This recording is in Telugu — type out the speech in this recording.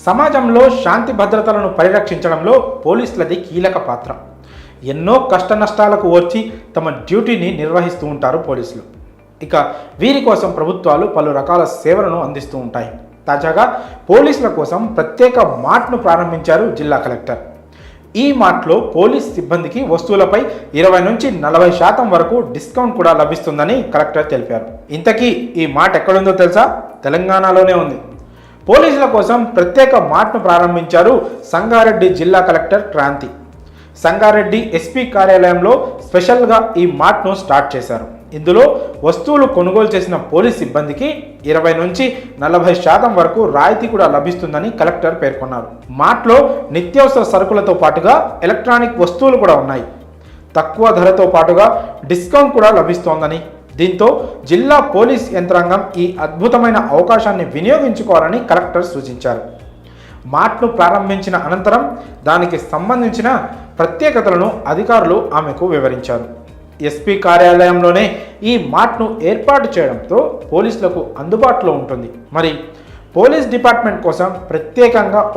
సమాజంలో శాంతి భద్రతలను పరిరక్షించడంలో పోలీసులది కీలక పాత్ర. ఎన్నో కష్ట నష్టాలకు ఓర్చి తమ డ్యూటీని నిర్వహిస్తూ ఉంటారు పోలీసులు. ఇక వీరి కోసం ప్రభుత్వాలు పలు రకాల సేవలను అందిస్తూ ఉంటాయి. తాజాగా పోలీసుల కోసం ప్రత్యేక మార్ట్ను ప్రారంభించారు జిల్లా కలెక్టర్. ఈ మార్ట్లో పోలీస్ సిబ్బందికి వస్తువులపై 20 నుంచి 40% వరకు డిస్కౌంట్ కూడా లభిస్తుందని కలెక్టర్ తెలిపారు. ఇంతకీ ఈ మార్ట్ ఎక్కడుందో తెలుసా? తెలంగాణలోనే ఉంది. పోలీసుల కోసం ప్రత్యేక మార్ట్ను ప్రారంభించారు సంగారెడ్డి జిల్లా కలెక్టర్ క్రాంతి. సంగారెడ్డి ఎస్పీ కార్యాలయంలో స్పెషల్గా ఈ మార్ట్ను స్టార్ట్ చేశారు. ఇందులో వస్తువులు కొనుగోలు చేసిన పోలీస్ సిబ్బందికి 20 నుంచి 40% వరకు రాయితీ కూడా లభిస్తుందని కలెక్టర్ పేర్కొన్నారు. మార్ట్లో నిత్యావసర సరుకులతో పాటుగా ఎలక్ట్రానిక్ వస్తువులు కూడా ఉన్నాయి. తక్కువ ధరతో పాటుగా డిస్కౌంట్ కూడా లభిస్తోందని, దీంతో జిల్లా పోలీస్ యంత్రాంగం ఈ అద్భుతమైన అవకాశాన్ని వినియోగించుకోవాలని కలెక్టర్ సూచించారు. మార్ట్ను ప్రారంభించిన అనంతరం దానికి సంబంధించిన ప్రత్యేకతలను అధికారులు ఆమెకు వివరించారు. ఎస్పీ కార్యాలయంలోనే ఈ మార్ట్ను ఏర్పాటు చేయడంతో పోలీసులకు అందుబాటులో ఉంటుంది. మరి పోలీస్ డిపార్ట్మెంట్ కోసం ప్రత్యేకంగా ఒక